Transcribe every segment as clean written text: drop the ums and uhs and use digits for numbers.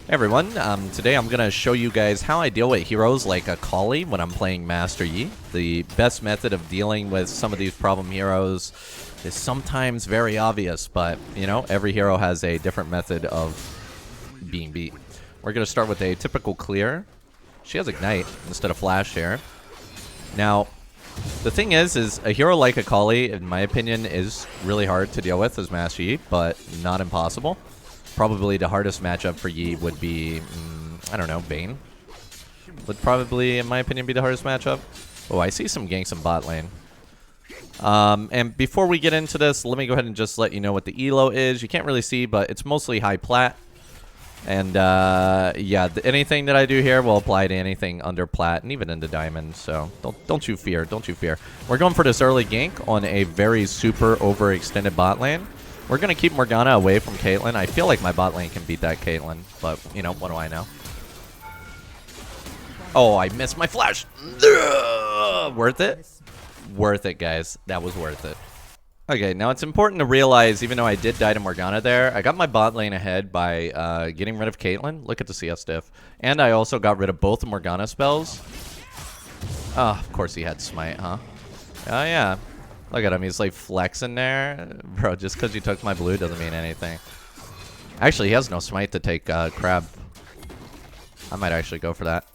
Hey everyone, today I'm going to show you guys how I deal with heroes like Akali when I'm playing Master Yi. The best method of dealing with some of these problem heroes is sometimes very obvious, but, you know, every hero has a different method of being beat. We're going to start with a typical clear. She has Ignite instead of Flash here. Now, the thing is a hero like Akali, in my opinion, is really hard to deal with as Master Yi, but not impossible. Probably the hardest matchup for Yi would be, I don't know, Bane. Would probably, in my opinion, be the hardest matchup. Oh, I see some ganks in bot lane. And before we get into this, let me go ahead and just let you know what the elo is. You can't really see, but it's mostly high plat. And, yeah, anything that I do here will apply to anything under plat and even into diamond. So don't you fear, don't you fear. We're going for this early gank on a very super overextended bot lane. We're going to keep Morgana away from Caitlyn. I feel like my bot lane can beat that Caitlyn, but, you know, what do I know? Oh, I missed my flash. Worth it? Worth it, guys. That was worth it. Okay, now it's important to realize, even though I did die to Morgana there, I got my bot lane ahead by getting rid of Caitlyn. Look at the CS diff. And I also got rid of both the Morgana spells. Oh, of course he had smite, huh? Oh, yeah. Look at him, he's like flexing there. Bro, just because you took my blue doesn't mean anything. Actually, he has no smite to take crab. I might actually go for that.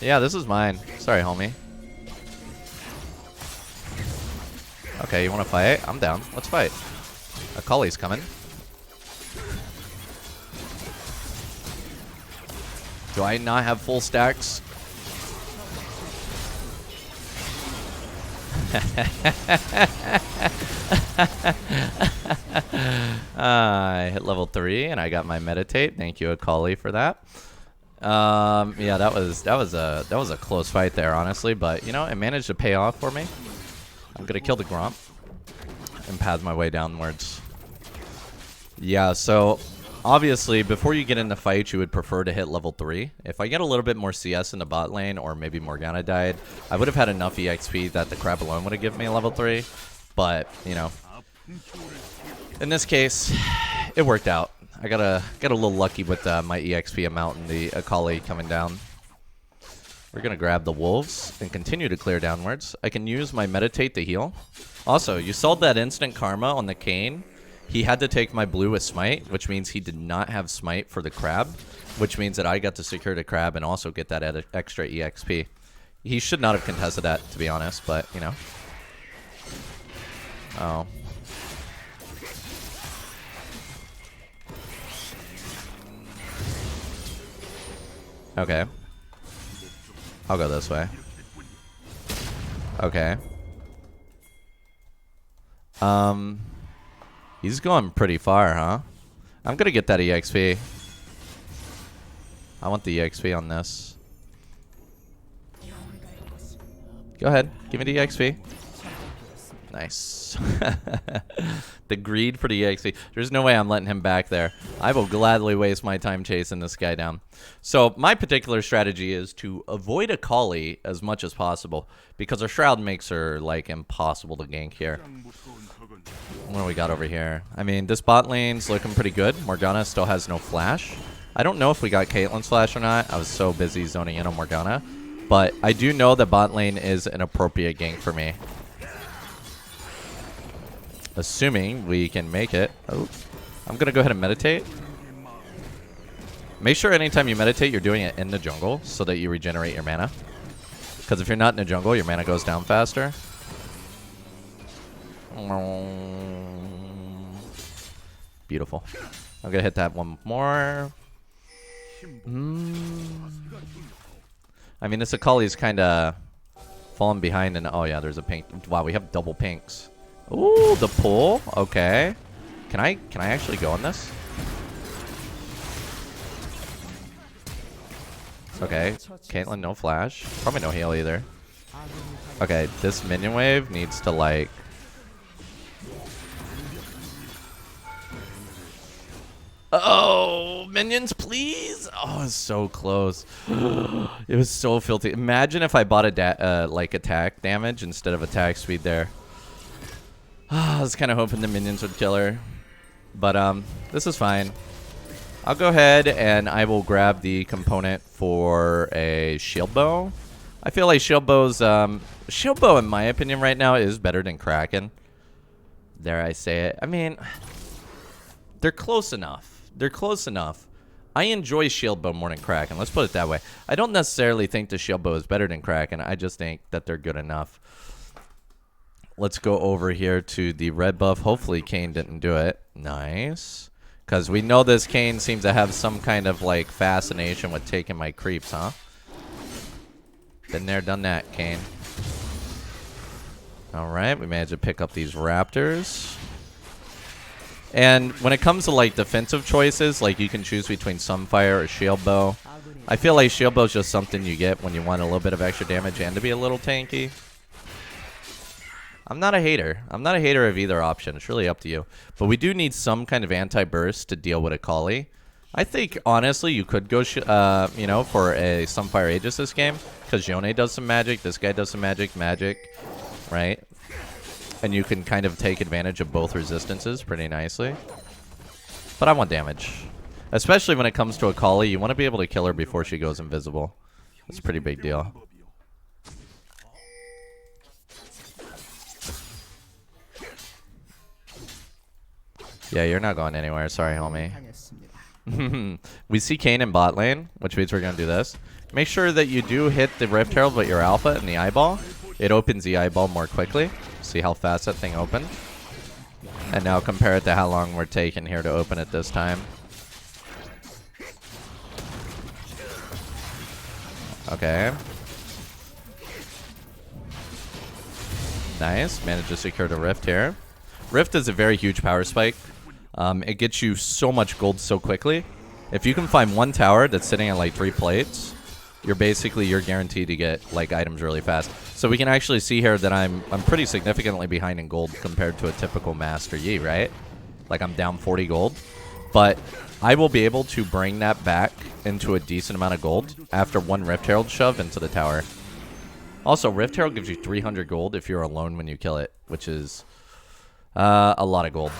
Yeah, this is mine. Sorry, homie. Okay, you want to fight? I'm down. Let's fight. Akali's coming. Do I not have full stacks? I hit level 3 and I got my meditate. Thank you, Akali, for that. Yeah, that was a close fight there, honestly, but you know, it managed to pay off for me. I'm gonna kill the Gromp and path my way downwards. Yeah, so obviously, before you get in the fight, you would prefer to hit level 3. If I get a little bit more CS in the bot lane, or maybe Morgana died, I would have had enough EXP that the crab alone would have given me a level 3. But, you know, in this case, it worked out. I got a little lucky with my EXP amount and the Akali coming down. We're going to grab the wolves and continue to clear downwards. I can use my meditate to heal. Also, you saw that instant karma on the Kayn. He had to take my blue with smite, which means he did not have smite for the crab, which means that I got to secure the crab and also get that extra EXP. He should not have contested that, to be honest, but, you know. Oh. Okay. I'll go this way. Okay. He's going pretty far, huh? I'm gonna get that EXP. I want the EXP on this. Go ahead. Give me the EXP. Nice. The greed for the EXP. There's no way I'm letting him back there. I will gladly waste my time chasing this guy down. So my particular strategy is to avoid Akali as much as possible, because her Shroud makes her, like, impossible to gank here. What do we got over here? I mean, this bot lane's looking pretty good. Morgana still has no flash. I don't know if we got Caitlyn's flash or not. I was so busy zoning in on Morgana. But I do know that bot lane is an appropriate gank for me. Assuming we can make it. Oh, I'm going to go ahead and meditate. Make sure anytime you meditate, you're doing it in the jungle so that you regenerate your mana. Because if you're not in the jungle, your mana goes down faster. Beautiful. I'm gonna hit that one more. I mean, this Akali is kind of falling behind, and oh yeah, there's a pink. Wow, we have double pinks. Ooh, the pull. Okay. Can I actually go on this? Okay. Caitlyn, no flash. Probably no heal either. Okay, this minion wave needs to, like, oh, minions, please. Oh, it's so close. It was so filthy. Imagine if I bought a like attack damage instead of attack speed there. I was kind of hoping the minions would kill her. But this is fine. I'll go ahead and I will grab the component for a Shieldbow. I feel like Shieldbow's Shieldbow, in my opinion, right now is better than Kraken. Dare I say it? I mean, they're close enough. They're close enough. I enjoy Shieldbow more than Kraken. Let's put it that way. I don't necessarily think the Shieldbow is better than Kraken. I just think that they're good enough. Let's go over here to the red buff. Hopefully Kayn didn't do it. Nice. Because we know this Kayn seems to have some kind of, like, fascination with taking my creeps, huh? Been there, done that, Kayn. Alright, we managed to pick up these raptors. And when it comes to, like, defensive choices, like, you can choose between Sunfire or Shieldbow. I feel like Shieldbow is just something you get when you want a little bit of extra damage and to be a little tanky. I'm not a hater. I'm not a hater of either option. It's really up to you. But we do need some kind of anti-burst to deal with a Kali. I think, honestly, you could go, you know, for a Sunfire Aegis this game. Because Yone does some magic. This guy does some magic. Right? And you can kind of take advantage of both resistances pretty nicely. But I want damage. Especially when it comes to a Kali. You want to be able to kill her before she goes invisible. That's a pretty big deal. Yeah, you're not going anywhere. Sorry, homie. We see Kayn in bot lane, which means we're going to do this. Make sure that you do hit the Rift Herald with your alpha and the eyeball. It opens the eyeball more quickly. See how fast that thing opened. And now compare it to how long we're taking here to open it this time. Okay. Nice. Managed to secure the Rift here. Rift is a very huge power spike. It gets you so much gold so quickly. If you can find one tower that's sitting on like 3 plates, you're guaranteed to get like items really fast. So we can actually see here that I'm pretty significantly behind in gold compared to a typical Master Yi, right? Like I'm down 40 gold. But I will be able to bring that back into a decent amount of gold after one Rift Herald shove into the tower. Also, Rift Herald gives you 300 gold if you're alone when you kill it, which is a lot of gold.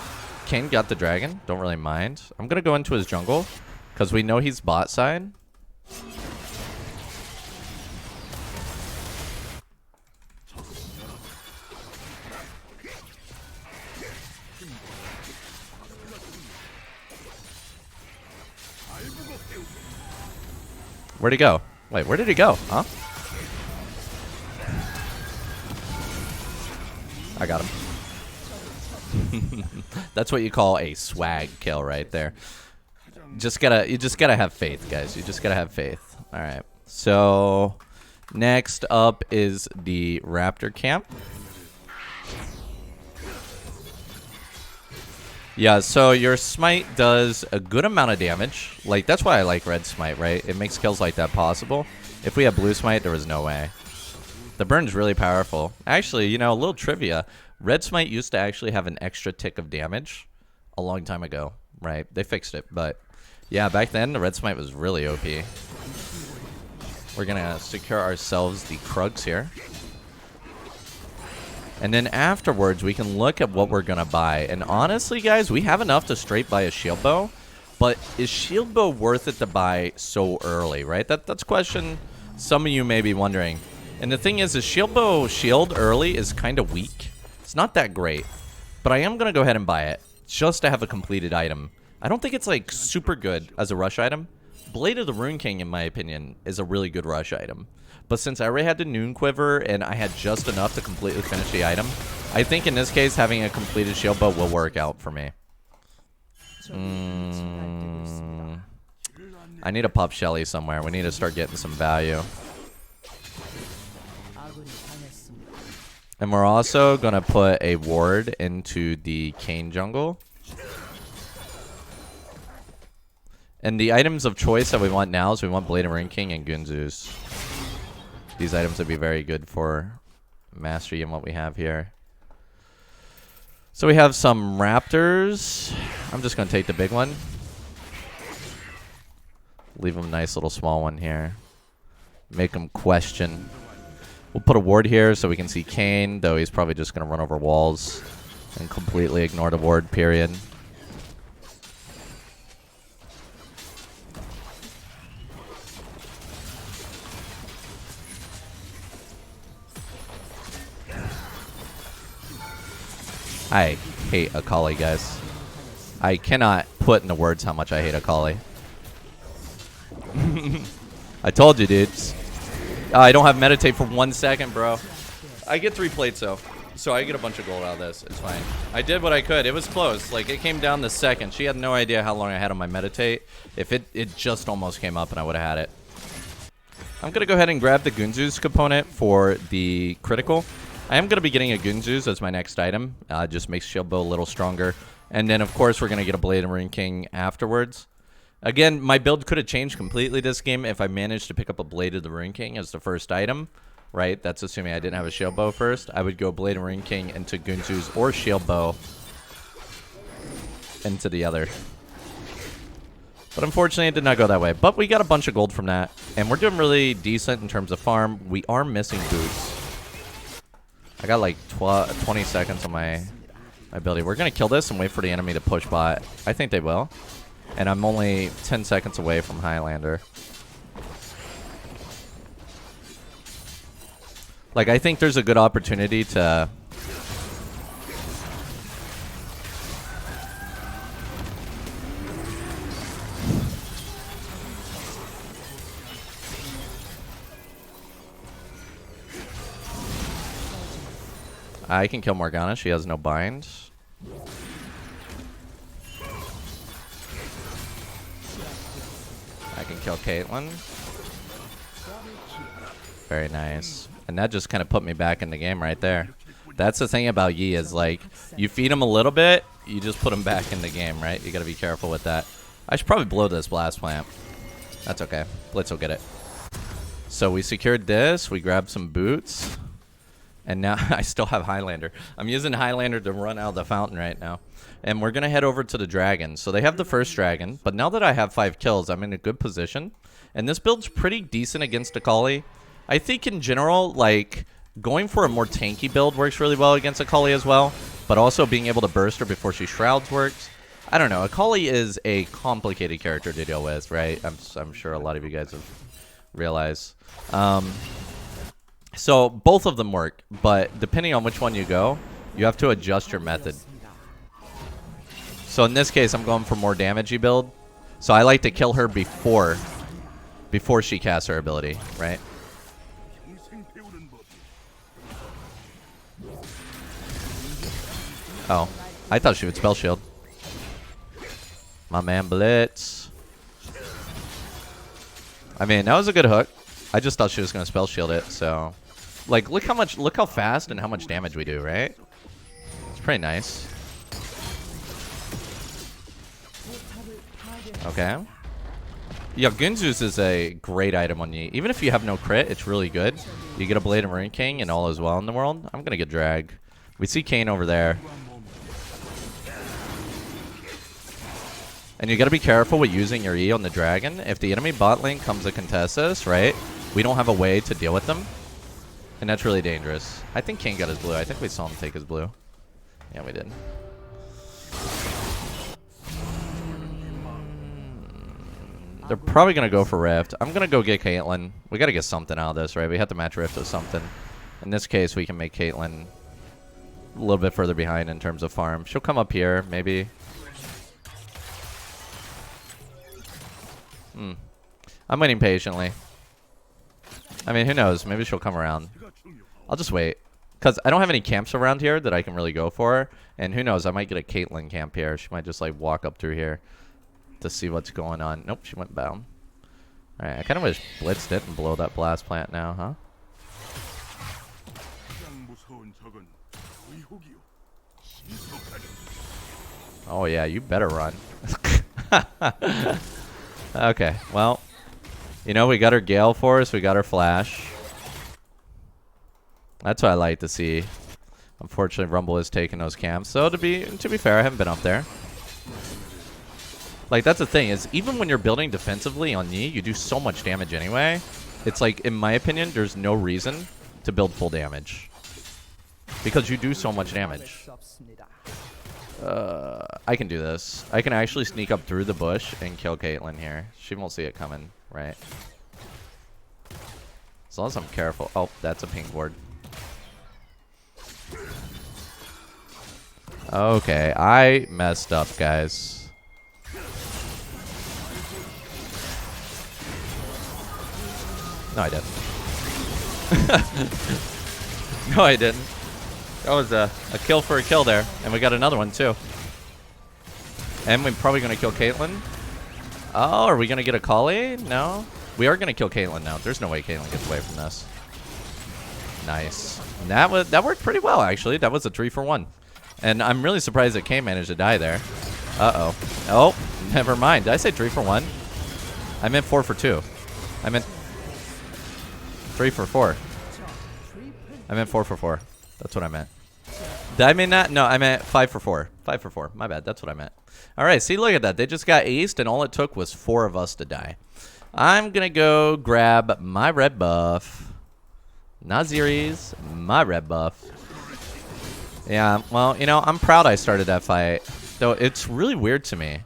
Kayn got the dragon. Don't really mind. I'm going to go into his jungle because we know he's bot side. Where'd he go? Wait, where did he go? Huh? I got him. That's what you call a swag kill right there. You just gotta have faith, guys. You just gotta have faith. All right. So next up is the Raptor camp. Yeah, so your smite does a good amount of damage. Like, that's why I like red smite, right? It makes kills like that possible. If we had blue smite, there was no way. The burn's really powerful. Actually, you know, a little trivia. Red smite used to actually have an extra tick of damage a long time ago, right? They fixed it, but yeah, back then, the red smite was really OP. We're gonna secure ourselves the Krugs here. And then afterwards, we can look at what we're going to buy. And honestly, guys, we have enough to straight buy a Shieldbow. But is Shieldbow worth it to buy so early, right? That's a question some of you may be wondering. And the thing is Shieldbow shield early is kind of weak. It's not that great. But I am going to go ahead and buy it just to have a completed item. I don't think it's, like, super good as a rush item. Blade of the Rune King, in my opinion, is a really good rush item. But since I already had the Noon Quiver and I had just enough to completely finish the item, I think in this case having a completed Shieldbow will work out for me. I need a pop Shelly somewhere. We need to start getting some value. And we're also going to put a ward into the Kayn jungle. And the items of choice that we want now is we want Blade of Rune King and Guinsoos. These items would be very good for mastery and what we have here. So we have some raptors. I'm just going to take the big one. Leave him a nice little small one here. Make him question. We'll put a ward here so we can see Kayn, though he's probably just going to run over walls. And completely ignore the ward, period. I hate Akali, guys. I cannot put into words how much I hate Akali. I told you, dudes. I don't have meditate for 1 second, bro. I get 3 plates, though. So I get a bunch of gold out of this. It's fine. I did what I could. It was close. Like, it came down the second. She had no idea how long I had on my meditate. If it just almost came up and I would have had it. I'm going to go ahead and grab the Guinsoos component for the critical. I am going to be getting a Guinsoos as my next item. Just makes Shieldbow a little stronger. And then, of course, we're going to get a Blade and Ring King afterwards. Again, my build could have changed completely this game if I managed to pick up a Blade of the Ring King as the first item. Right? That's assuming I didn't have a Shieldbow first. I would go Blade and Ring King into Guinsoos or Shieldbow into the other. But unfortunately, it did not go that way. But we got a bunch of gold from that. And we're doing really decent in terms of farm. We are missing boots. I got like 20 seconds on my ability. We're going to kill this and wait for the enemy to push bot. I think they will. And I'm only 10 seconds away from Highlander. Like, I think there's a good opportunity to... I can kill Morgana. She has no bind. I can kill Caitlyn. Very nice. And that just kind of put me back in the game right there. That's the thing about Yi is, like, you feed him a little bit, you just put him back in the game, right? You got to be careful with that. I should probably blow this blast plant. That's okay. Blitz will get it. So we secured this. We grabbed some boots. And now I still have Highlander. I'm using Highlander to run out of the fountain right now. And we're going to head over to the dragon. So they have the first dragon. But now that I have 5 kills, I'm in a good position. And this build's pretty decent against Akali. I think in general, like, going for a more tanky build works really well against Akali as well. But also being able to burst her before she shrouds works. I don't know. Akali is a complicated character to deal with, right? I'm sure a lot of you guys have realized. So both of them work, but depending on which one you go, you have to adjust your method. So in this case, I'm going for more damagey build. So I like to kill her before she casts her ability, right? Oh, I thought she would spell shield. My man Blitz. I mean, that was a good hook. I just thought she was going to spell shield it, so... Like, look how fast and how much damage we do, right? It's pretty nice. Okay. Yeah, Guinsoos is a great item on you. Even if you have no crit, it's really good. You get a Blade and Ring King and all is well in the world. I'm going to get drag. We see Kayn over there. And you got to be careful with using your E on the dragon. If the enemy bot lane comes to contest us, right? We don't have a way to deal with them. And that's really dangerous. I think Kayn got his blue. I think we saw him take his blue. Yeah, we did. They're probably going to go for Rift. I'm going to go get Caitlyn. We got to get something out of this, right? We have to match Rift with something. In this case, we can make Caitlyn a little bit further behind in terms of farm. She'll come up here, maybe. I'm waiting patiently. I mean, who knows? Maybe she'll come around. I'll just wait. Because I don't have any camps around here that I can really go for. And who knows? I might get a Caitlyn camp here. She might just, like, walk up through here to see what's going on. Nope, she went bound. Alright, I kind of wish Blitz didn't blow that blast plant now, huh? Oh, yeah, you better run. Okay, well, you know, we got our Gale Force, we got our Flash. That's what I like to see. Unfortunately, Rumble is taking those camps. So to be fair, I haven't been up there. Like, that's the thing, is even when you're building defensively on Yi, you do so much damage anyway. It's like, in my opinion, there's no reason to build full damage. Because you do so much damage. I can do this. I can actually sneak up through the bush and kill Caitlyn here. She won't see it coming, right? As long as I'm careful. Oh, that's a pink ward. Okay, I messed up, guys. No, I didn't. No, I didn't. That was a kill for a kill there. And we got another one, too. And we're probably going to kill Caitlyn. Oh, are we going to get a Kali? No. We are going to kill Caitlyn now. There's no way Caitlyn gets away from this. Nice. And that worked pretty well, actually. That was a 3-for-1. And I'm really surprised that Kay managed to die there. Uh-oh. Oh, never mind. Did I say 3-for-1? I meant 4-for-2. I meant 3-for-4. I meant 4-for-4. That's what I meant. Did I mean that? No, I meant 5-for-4. 5-for-4. My bad. That's what I meant. All right. See, look at that. They just got aced, and all it took was 4 of us to die. I'm going to go grab my red buff. Naziris, my red buff. Yeah, well, you know, I'm proud I started that fight. Though it's really weird to me.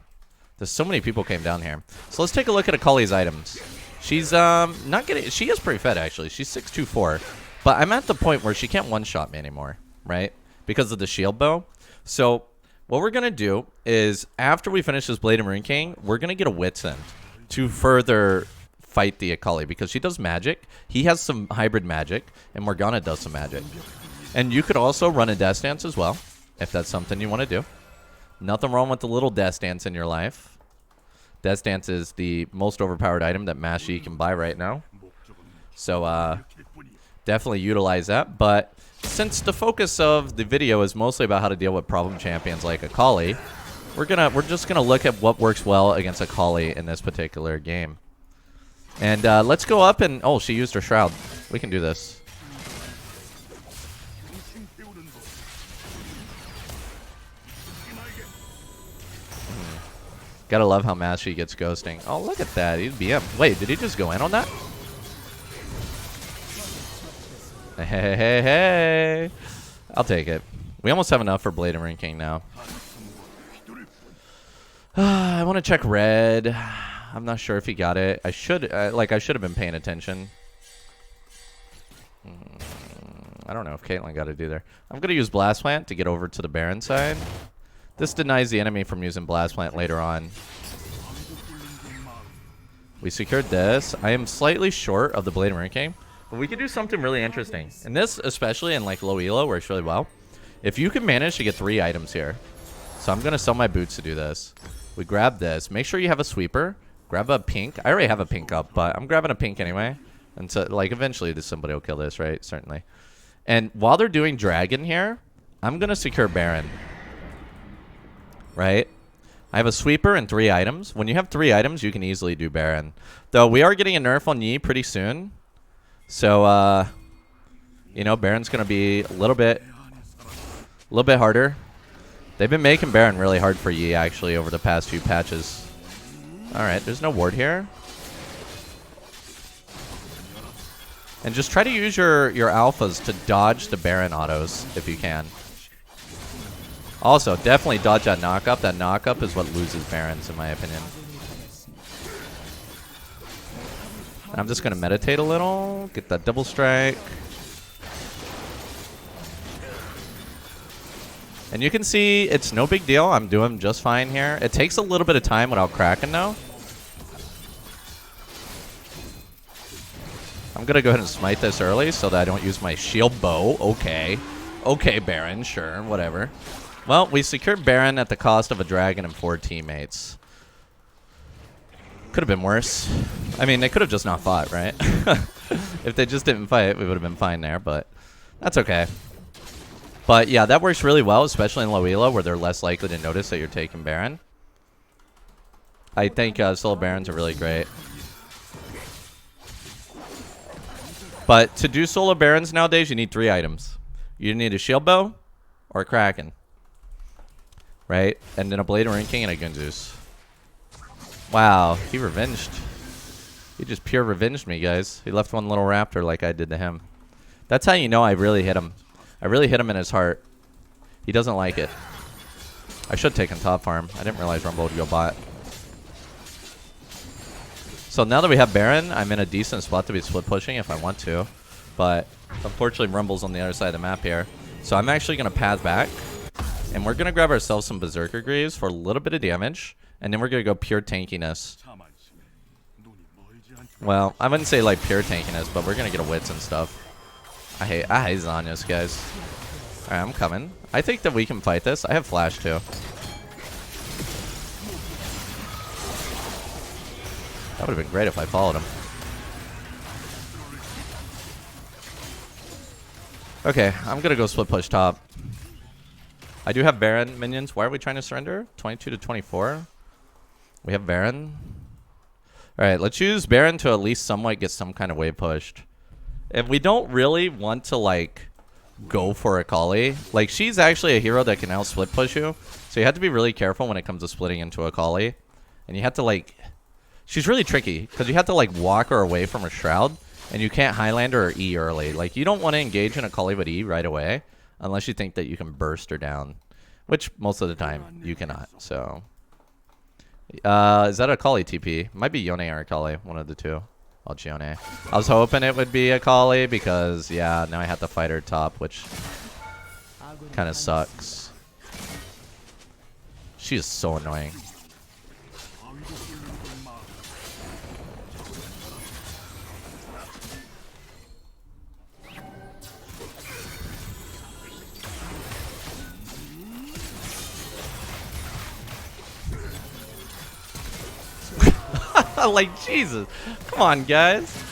There's so many people came down here. So let's take a look at Akali's items. She's not getting... She is pretty fed, actually. She's 624. But I'm at the point where she can't one-shot me anymore, right? Because of the Shieldbow. So what we're going to do is, after we finish this Blade and Rune King, we're going to get a Wits End to further fight the Akali. Because she does magic. He has some hybrid magic. And Morgana does some magic. And you could also run a Death Dance as well, if that's something you want to do. Nothing wrong with the little Death Dance in your life. Death Dance is the most overpowered item that Mashi can buy right now. So, definitely utilize that. But since the focus of the video is mostly about how to deal with problem champions like Akali, we're just gonna look at what works well against Akali in this particular game. And let's go up and... Oh, she used her Shroud. We can do this. Gotta love how Mashi gets ghosting. Oh, look at that. He's BM. Wait, did he just go in on that? Hey. I'll take it. We almost have enough for Blade and Rune King now. I want to check red. I'm not sure if he got it. I should have been paying attention. I don't know if Caitlyn got it either. I'm going to use Blast Plant to get over to the Baron side. This denies the enemy from using Blast Plant later on. We secured this. I am slightly short of the Blade and Rune King, but we could do something really interesting. And this, especially in like low elo, works really well. If you can manage to get 3 items here. So I'm going to sell my boots to do this. We grab this. Make sure you have a sweeper. Grab a pink. I already have a pink up, but I'm grabbing a pink anyway. And so, like, eventually somebody will kill this, right? Certainly. And while they're doing Dragon here, I'm going to secure Baron. Right? I have a sweeper and 3 items. When you have 3 items, you can easily do Baron. Though we are getting a nerf on Yi pretty soon. So, you know, Baron's going to be a little bit harder. They've been making Baron really hard for Yi, actually, over the past few patches. Alright, there's no ward here. And just try to use your alphas to dodge the Baron autos, if you can. Also, definitely dodge that knock-up. That knock-up is what loses Barons, in my opinion. I'm just going to meditate a little. Get that double strike. And you can see it's no big deal. I'm doing just fine here. It takes a little bit of time without Kraken, though. I'm going to go ahead and smite this early so that I don't use my Shieldbow. Okay. Okay, Baron. Sure. Whatever. Well, we secured Baron at the cost of a dragon and 4 teammates. Could have been worse. I mean, they could have just not fought, right? If they just didn't fight, we would have been fine there, but that's okay. But yeah, that works really well, especially in low elo, where they're less likely to notice that you're taking Baron. I think solo Barons are really great. But to do solo Barons nowadays, you need 3 items. You need a Shieldbow or a Kraken. Right? And then a Blade and Rune King and a Guinsoos. Wow, he revenged. He just pure revenged me, guys. He left one little raptor like I did to him. That's how you know I really hit him. I really hit him in his heart. He doesn't like it. I should have taken top farm. I didn't realize Rumble would go bot. So now that we have Baron, I'm in a decent spot to be split pushing if I want to. But unfortunately, Rumble's on the other side of the map here. So I'm actually going to path back. And we're going to grab ourselves some Berserker Greaves for a little bit of damage. And then we're going to go pure tankiness. Well, I wouldn't say like pure tankiness, but we're going to get a Wits and stuff. I hate Zhonya's, guys. Alright, I'm coming. I think that we can fight this. I have flash too. That would have been great if I followed him. Okay, I'm gonna go split push top. I do have Baron minions. Why are we trying to surrender? 22 to 24. We have Baron. Alright, let's use Baron to at least somewhat get some kind of wave pushed. If we don't really want to like go for a Kali, like she's actually a hero that can out split push you. So you have to be really careful when it comes to splitting into a Kali. And you have to like... She's really tricky, because you have to like walk her away from her shroud, and you can't Highlander or E early. Like, you don't want to engage in a Kali with E right away, unless you think that you can burst her down, which most of the time you cannot. So, is that a Kali TP? Might be Yone or a Kali, one of the two. Oh, it's Yone. I was hoping it would be a Kali, because yeah, now I have to fight her top, which kind of sucks. She is so annoying. Like, Jesus. Come on, guys.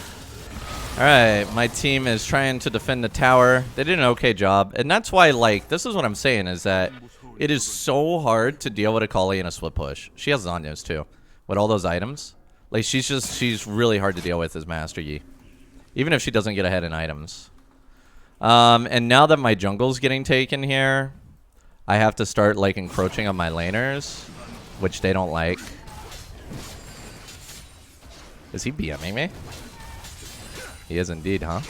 Alright, my team is trying to defend the tower. They did an okay job. And that's why, like, this is what I'm saying, is that it is so hard to deal with a Kali in a split push. She has Zhonya's, too. With all those items. Like, she's really hard to deal with as Master Yi. Even if she doesn't get ahead in items. And now that my jungle's getting taken here, I have to start, like, encroaching on my laners, which they don't like. Is he BMing me? He is indeed, huh?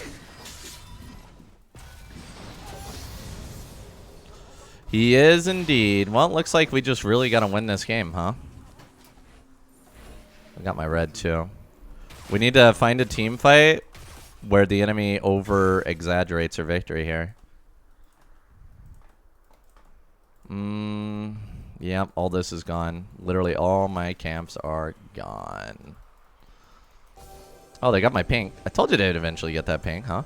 He is indeed. Well, it looks like we just really got to win this game, huh? I got my red, too. We need to find a team fight where the enemy over-exaggerates their victory here. Yep, all this is gone. Literally all my camps are gone. Oh, they got my pink. I told you they'd eventually get that pink, huh?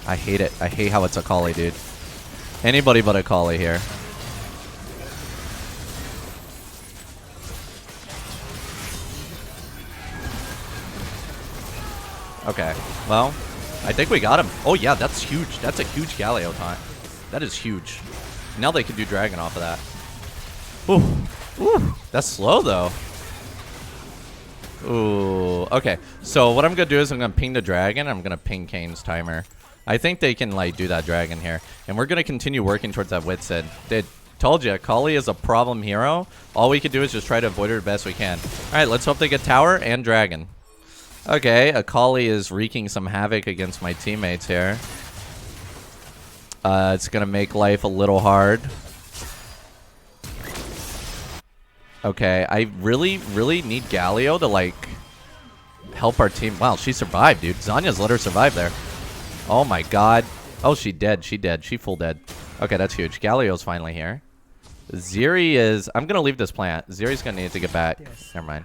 I hate it. I hate how it's a Kali, dude. Anybody but a Kali here. Okay, well, I think we got him. Oh yeah, that's huge. That's a huge Galio taunt. That is huge. Now they can do dragon off of that. Ooh, ooh, that's slow though. Ooh, okay. So what I'm gonna do is I'm gonna ping the dragon. I'm gonna ping Kane's timer. I think they can like do that dragon here, and we're gonna continue working towards that Wits Ed. They told you, Kali is a problem hero. All we can do is just try to avoid her the best we can. All right, let's hope they get tower and dragon. Okay, Akali is wreaking some havoc against my teammates here. It's gonna make life a little hard. Okay, I really need Galio to, like, help our team. Wow, she survived, dude. Zhonya's let her survive there. Oh, my God. Oh, she dead. She dead. She full dead. Okay, that's huge. Galio's finally here. Ziri is... I'm going to leave this plant. Ziri's going to need to get back. Yes. Never mind.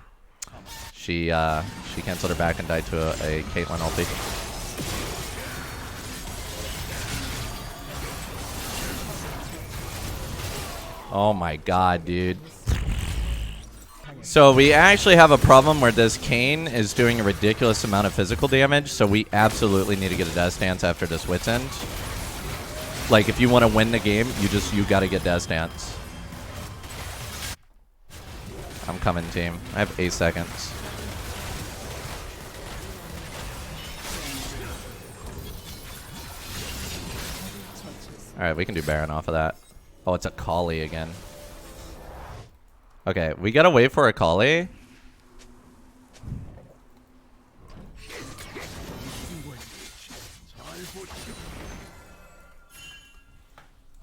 She canceled her back and died to a Caitlyn ulti. Oh, my God, dude. So we actually have a problem where this Kayn is doing a ridiculous amount of physical damage, so we absolutely need to get a Death Stance after this Wits End. Like, if you want to win the game, you gotta get Death Stance. I'm coming, team. I have 8 seconds. Alright, we can do Baron off of that. Oh, it's a Kali again. Okay, we gotta wait for a Kali.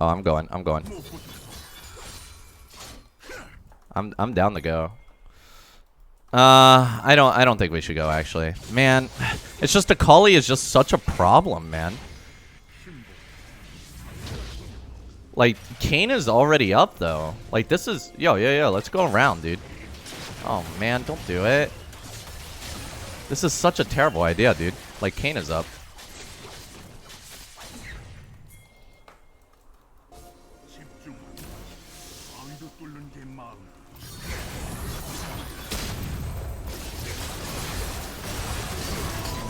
Oh, I'm going. I'm down to go. I don't think we should go, actually. Man, it's just Akali is just such a problem, man. Like, Kayn is already up, though. Like, this is... Yo, let's go around, dude. Oh, man, don't do it. This is such a terrible idea, dude. Like, Kayn is up.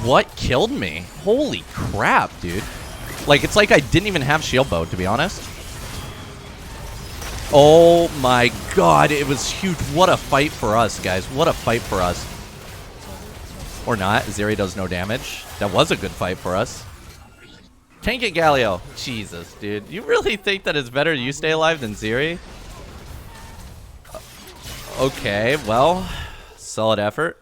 What killed me? Holy crap, dude. Like, it's like I didn't even have Shieldbow, to be honest. Oh my god, it was huge. What a fight for us, guys. What a fight for us. Or not. Zeri does no damage. That was a good fight for us. Tank it, Galio. Jesus, dude. You really think that it's better you stay alive than Zeri? Okay, well, solid effort.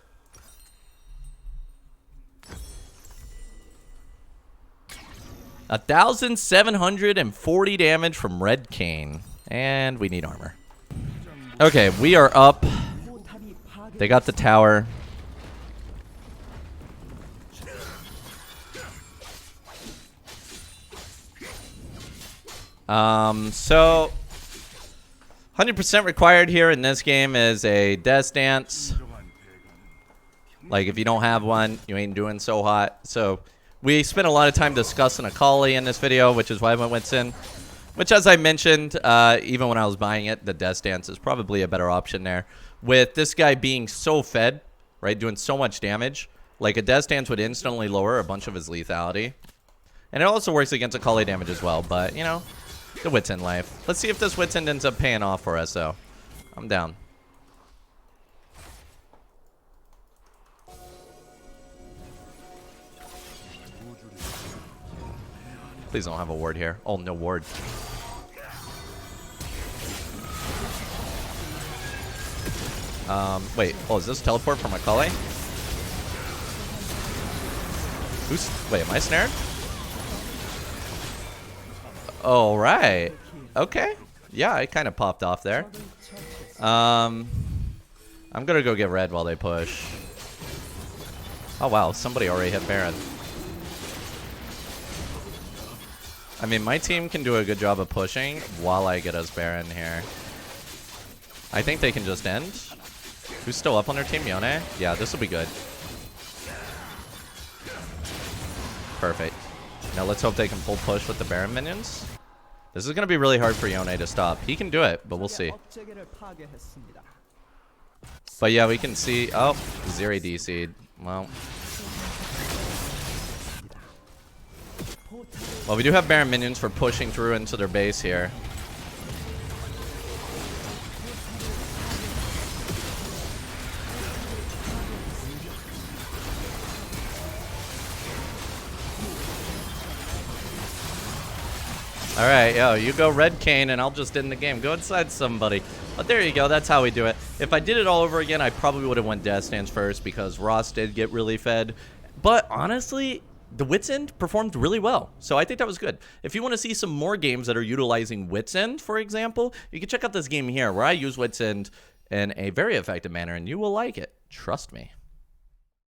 A 1,740 damage from Red Kayn. And we need armor. Okay, we are up. They got the tower. So 100% required here in this game is a Death Dance. Like, if you don't have one, you ain't doing so hot. So we spent a lot of time discussing Akali in this video, which is why I went with Sin. Which, as I mentioned, even when I was buying it, the Death Dance is probably a better option there. With this guy being so fed, right, doing so much damage, like a Death Dance would instantly lower a bunch of his lethality. And it also works against Akali damage as well, but, you know, the Wits End life. Let's see if this Wits End ends up paying off for us, though. I'm down. Please don't have a ward here. Oh, no ward. Wait. Oh, is this teleport from Akali? Wait, am I snared? Oh, right. Okay. Yeah, I kind of popped off there. I'm gonna go get red while they push. Oh, wow. Somebody already hit Baron. I mean, my team can do a good job of pushing while I get us Baron here. I think they can just end. Who's still up on their team? Yone? Yeah, this will be good. Perfect. Now let's hope they can full push with the Baron minions. This is going to be really hard for Yone to stop. He can do it, but we'll see. But yeah, we can see... Oh, Zeri DC'd. Well... Well, we do have Baron minions for pushing through into their base here. Alright, yo, you go Red Kayn and I'll just end the game. Go inside somebody. But there you go, that's how we do it. If I did it all over again, I probably would have went Death Stance first because Ross did get really fed. But honestly... the Wits End performed really well, so I think that was good. If you want to see some more games that are utilizing Wits End, for example, you can check out this game here where I use Wits End in a very effective manner, and you will like it. Trust me.